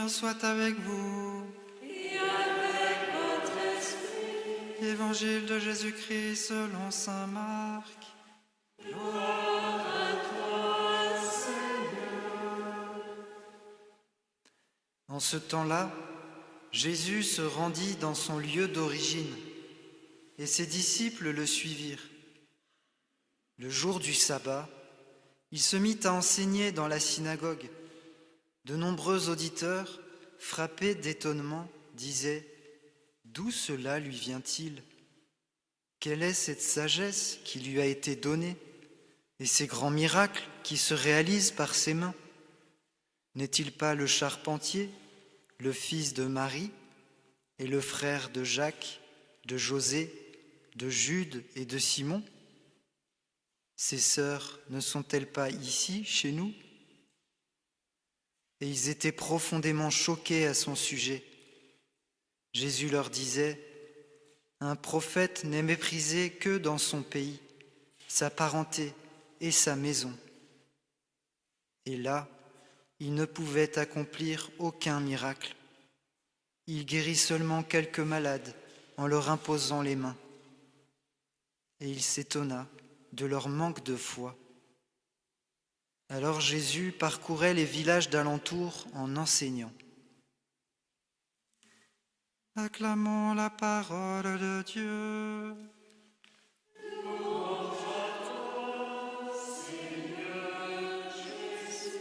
Soit avec vous. Et avec votre esprit. Évangile de Jésus-Christ selon saint Marc. Gloire à toi, Seigneur. En ce temps-là, Jésus se rendit dans son lieu d'origine, et ses disciples le suivirent. Le jour du sabbat, il se mit à enseigner dans la synagogue. De nombreux auditeurs, frappés d'étonnement, disaient « D'où cela lui vient-il ? Quelle est cette sagesse qui lui a été donnée et ces grands miracles qui se réalisent par ses mains ? N'est-il pas le charpentier, le fils de Marie et le frère de Jacques, de José, de Jude et de Simon ? Ses sœurs ne sont-elles pas ici, chez nous ? » Et ils étaient profondément choqués à son sujet. Jésus leur disait « Un prophète n'est méprisé que dans son pays, sa parenté et sa maison. » Et là, il ne pouvait accomplir aucun miracle. Il guérit seulement quelques malades en leur imposant les mains. Et il s'étonna de leur manque de foi. Alors Jésus parcourait les villages d'alentour en enseignant. Acclamons la parole de Dieu. Louange à toi, Seigneur Jésus.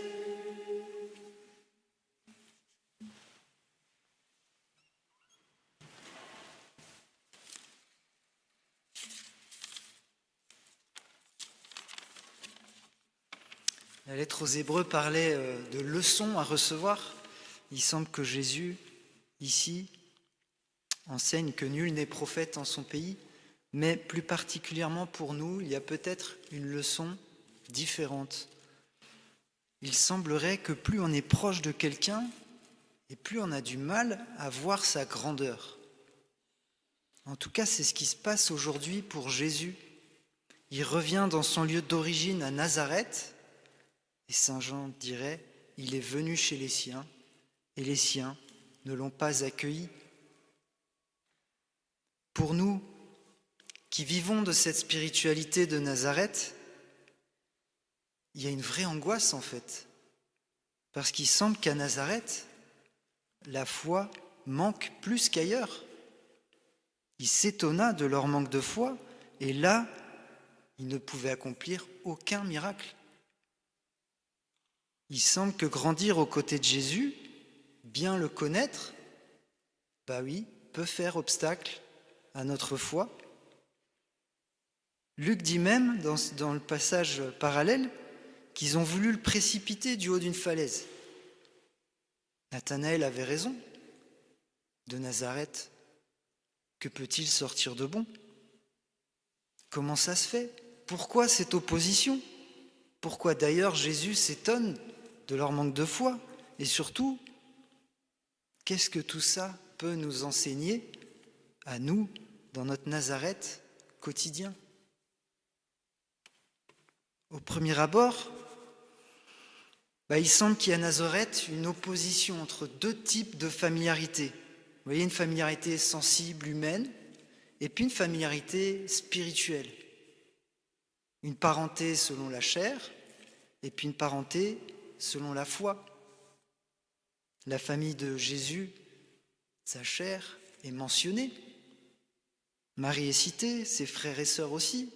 La lettre aux Hébreux parlait de leçons à recevoir. Il semble que Jésus, ici, enseigne que nul n'est prophète en son pays, mais plus particulièrement pour nous, il y a peut-être une leçon différente. Il semblerait que plus on est proche de quelqu'un, et plus on a du mal à voir sa grandeur. En tout cas, c'est ce qui se passe aujourd'hui pour Jésus. Il revient dans son lieu d'origine à Nazareth, et saint Jean dirait, il est venu chez les siens, et les siens ne l'ont pas accueilli. Pour nous, qui vivons de cette spiritualité de Nazareth, il y a une vraie angoisse en fait, parce qu'il semble qu'à Nazareth, la foi manque plus qu'ailleurs. Il s'étonna de leur manque de foi, et là, il ne pouvait accomplir aucun miracle. Il semble que grandir aux côtés de Jésus, bien le connaître, peut faire obstacle à notre foi. Luc dit même, dans le passage parallèle, qu'ils ont voulu le précipiter du haut d'une falaise. Nathanaël avait raison. De Nazareth, que peut-il sortir de bon ? Comment ça se fait ? Pourquoi cette opposition ? Pourquoi d'ailleurs Jésus s'étonne de leur manque de foi ? Et surtout, qu'est-ce que tout ça peut nous enseigner à nous, dans notre Nazareth quotidien ? Au premier abord, il semble qu'il y a à Nazareth une opposition entre deux types de familiarité. Vous voyez, une familiarité sensible, humaine, et puis une familiarité spirituelle. Une parenté selon la chair, et puis une parenté selon la foi. La famille de Jésus, sa chair, est mentionnée. Marie est citée, ses frères et sœurs aussi.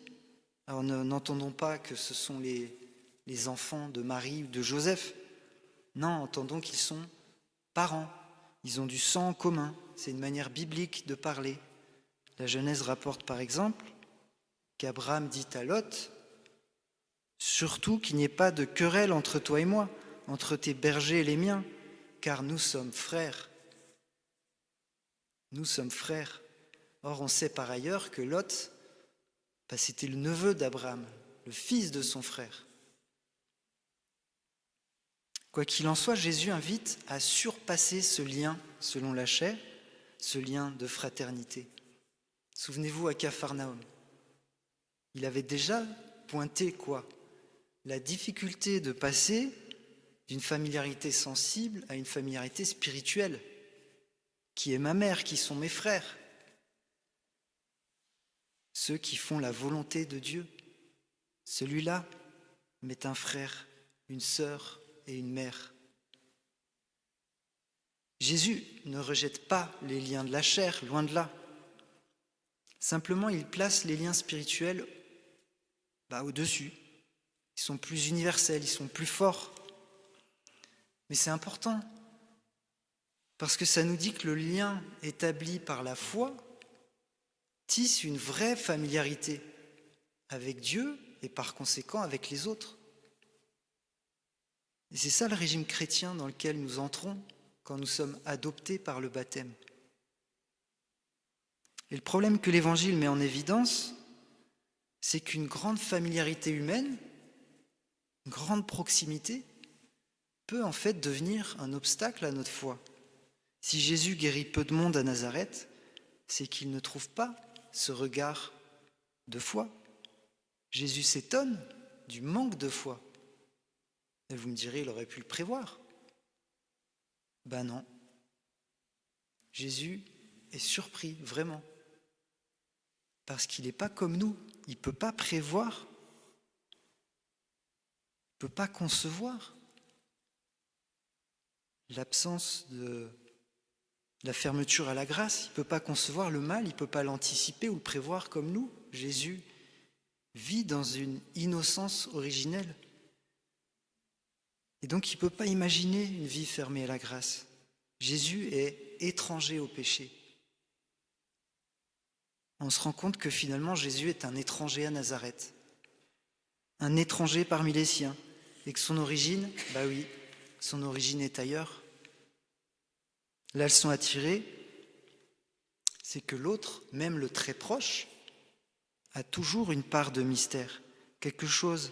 Alors n'entendons pas que ce sont les enfants de Marie ou de Joseph. Non, entendons qu'ils sont parents. Ils ont du sang en commun. C'est une manière biblique de parler. La Genèse rapporte par exemple qu'Abraham dit à Lot « Surtout qu'il n'y ait pas de querelle entre toi et moi, entre tes bergers et les miens, car nous sommes frères. » Nous sommes frères. Or, on sait par ailleurs que Lot, c'était le neveu d'Abraham, le fils de son frère. Quoi qu'il en soit, Jésus invite à surpasser ce lien selon la chair, ce lien de fraternité. Souvenez-vous à Capharnaüm, il avait déjà pointé quoi ? La difficulté de passer d'une familiarité sensible à une familiarité spirituelle, qui est ma mère, qui sont mes frères, ceux qui font la volonté de Dieu. Celui-là m'est un frère, une sœur et une mère. Jésus ne rejette pas les liens de la chair, loin de là. Simplement, il place les liens spirituels au-dessus. Ils sont plus universels, ils sont plus forts. Mais c'est important, parce que ça nous dit que le lien établi par la foi tisse une vraie familiarité avec Dieu et par conséquent avec les autres. Et c'est ça le régime chrétien dans lequel nous entrons quand nous sommes adoptés par le baptême. Et le problème que l'Évangile met en évidence, c'est qu'une grande familiarité humaine, une grande proximité, peut en fait devenir un obstacle à notre foi. Si Jésus guérit peu de monde à Nazareth, c'est qu'il ne trouve pas ce regard de foi. Jésus s'étonne du manque de foi. Et vous me direz, il aurait pu le prévoir. Ben non. Jésus est surpris, vraiment. Parce qu'il n'est pas comme nous. Il ne peut pas prévoir. Il ne peut pas concevoir l'absence de la fermeture à la grâce. Il ne peut pas concevoir le mal, il ne peut pas l'anticiper ou le prévoir comme nous. Jésus vit dans une innocence originelle. Et donc il ne peut pas imaginer une vie fermée à la grâce. Jésus est étranger au péché. On se rend compte que finalement Jésus est un étranger à Nazareth, un étranger parmi les siens, et que son origine, son origine est ailleurs. La leçon à tirer, c'est que l'autre, même le très proche, a toujours une part de mystère, quelque chose,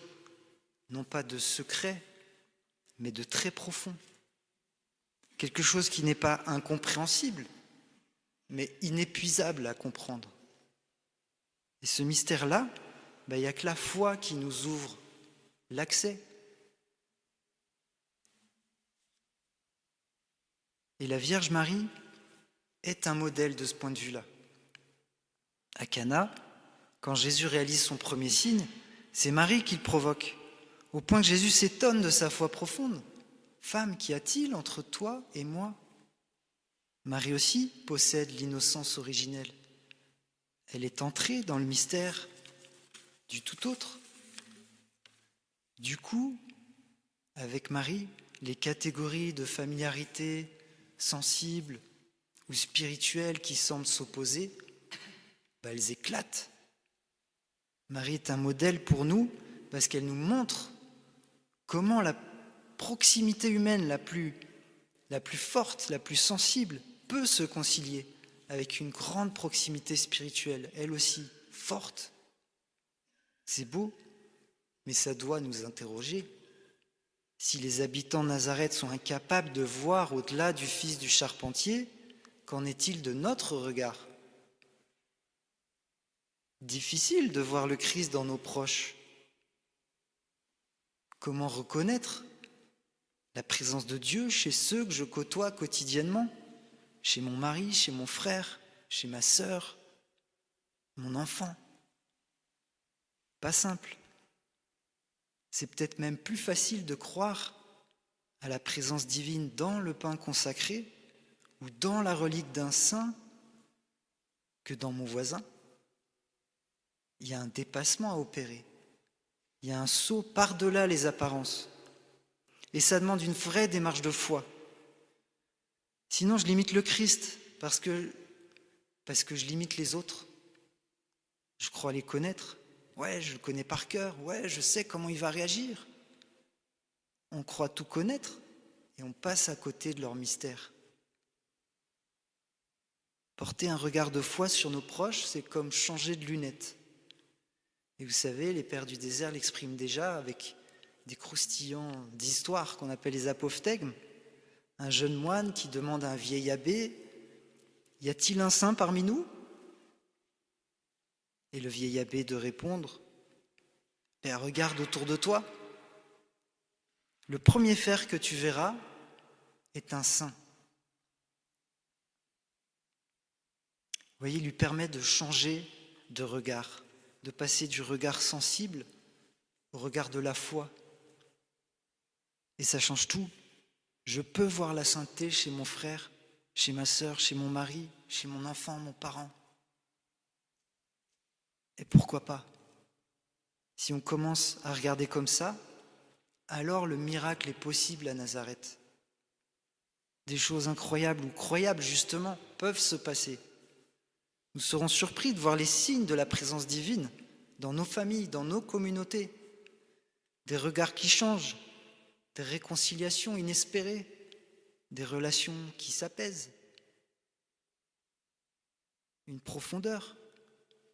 non pas de secret, mais de très profond. Quelque chose qui n'est pas incompréhensible, mais inépuisable à comprendre. Et ce mystère-là, il n'y a que la foi qui nous ouvre l'accès. Et la Vierge Marie est un modèle de ce point de vue-là. À Cana, quand Jésus réalise son premier signe, c'est Marie qui le provoque, au point que Jésus s'étonne de sa foi profonde. « Femme, qu'y a-t-il entre toi et moi ?» Marie aussi possède l'innocence originelle. Elle est entrée dans le mystère du tout autre. Du coup, avec Marie, les catégories de familiarité sensibles ou spirituelles qui semblent s'opposer, elles éclatent. Marie est un modèle pour nous parce qu'elle nous montre comment la proximité humaine la plus forte, la plus sensible, peut se concilier avec une grande proximité spirituelle, elle aussi, forte. C'est beau, mais ça doit nous interroger. Si les habitants de Nazareth sont incapables de voir au-delà du fils du charpentier, qu'en est-il de notre regard ? Difficile de voir le Christ dans nos proches. Comment reconnaître la présence de Dieu chez ceux que je côtoie quotidiennement, chez mon mari, chez mon frère, chez ma sœur, mon enfant? Pas simple. C'est peut-être même plus facile de croire à la présence divine dans le pain consacré ou dans la relique d'un saint que dans mon voisin. Il y a un dépassement à opérer. Il y a un saut par-delà les apparences. Et ça demande une vraie démarche de foi. Sinon, je limite le Christ parce que je limite les autres. Je crois les connaître. Ouais, je le connais par cœur. Ouais, je sais comment il va réagir. On croit tout connaître et on passe à côté de leur mystère. Porter un regard de foi sur nos proches, c'est comme changer de lunettes. Et vous savez, les pères du désert l'expriment déjà avec des croustillants d'histoires qu'on appelle les apophthegmes. Un jeune moine qui demande à un vieil abbé « Y a-t-il un saint parmi nous ?» Et le vieil abbé de répondre « Regarde autour de toi. » Le premier fer que tu verras est un saint. Vous voyez, il lui permet de changer de regard, de passer du regard sensible au regard de la foi. Et ça change tout. Je peux voir la sainteté chez mon frère, chez ma sœur, chez mon mari, chez mon enfant, mon parent. Et pourquoi pas? Si on commence à regarder comme ça, alors le miracle est possible à Nazareth. Des choses incroyables ou croyables justement peuvent se passer. Nous serons surpris de voir les signes de la présence divine dans nos familles, dans nos communautés. Des regards qui changent, des réconciliations inespérées, des relations qui s'apaisent. Une profondeur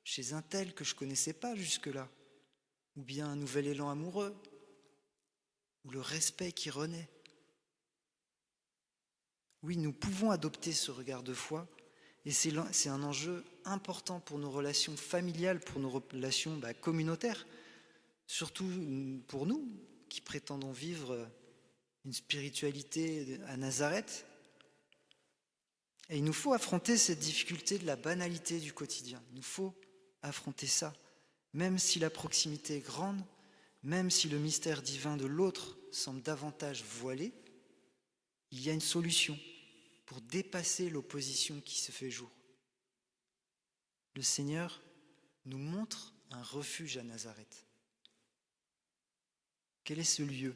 chez un tel que je ne connaissais pas jusque-là, ou bien un nouvel élan amoureux, ou le respect qui renaît. Oui, nous pouvons adopter ce regard de foi, et c'est un enjeu important pour nos relations familiales, pour nos relations communautaires, surtout pour nous qui prétendons vivre une spiritualité à Nazareth. Et il nous faut affronter cette difficulté de la banalité du quotidien. Il nous faut affronter ça, même si la proximité est grande, même si le mystère divin de l'autre semble davantage voilé, il y a une solution pour dépasser l'opposition qui se fait jour. Le Seigneur nous montre un refuge à Nazareth. Quel est ce lieu?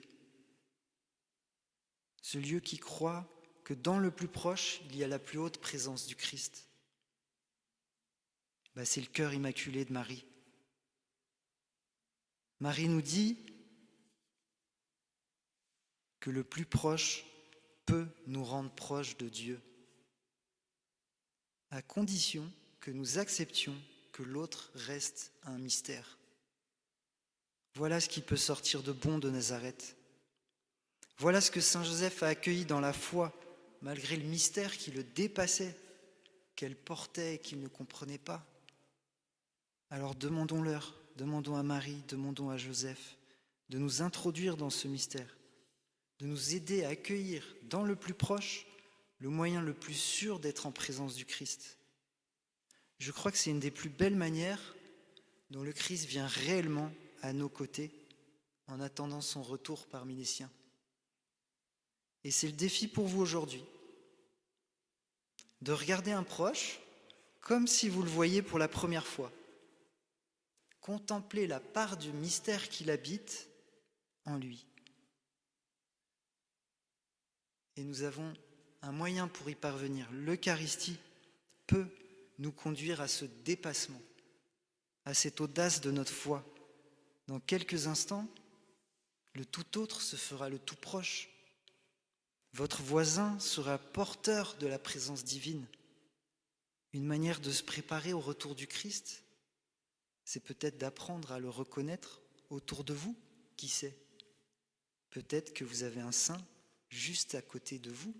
Ce lieu qui croit que dans le plus proche, il y a la plus haute présence du Christ. C'est le cœur immaculé de Marie. Marie nous dit que le plus proche peut nous rendre proches de Dieu, à condition que nous acceptions que l'autre reste un mystère. Voilà ce qui peut sortir de bon de Nazareth. Voilà ce que Saint Joseph a accueilli dans la foi, malgré le mystère qui le dépassait, qu'elle portait et qu'il ne comprenait pas. Alors demandons-leur, demandons à Marie, demandons à Joseph de nous introduire dans ce mystère, de nous aider à accueillir dans le plus proche le moyen le plus sûr d'être en présence du Christ. Je crois que c'est une des plus belles manières dont le Christ vient réellement à nos côtés en attendant son retour parmi les siens. Et c'est le défi pour vous aujourd'hui, de regarder un proche comme si vous le voyiez pour la première fois. Contempler la part du mystère qu'il habite en lui. Et nous avons un moyen pour y parvenir. L'Eucharistie peut nous conduire à ce dépassement, à cette audace de notre foi. Dans quelques instants, le tout autre se fera le tout proche. Votre voisin sera porteur de la présence divine. Une manière de se préparer au retour du Christ, c'est peut-être d'apprendre à le reconnaître autour de vous, qui sait. Peut-être que vous avez un saint juste à côté de vous.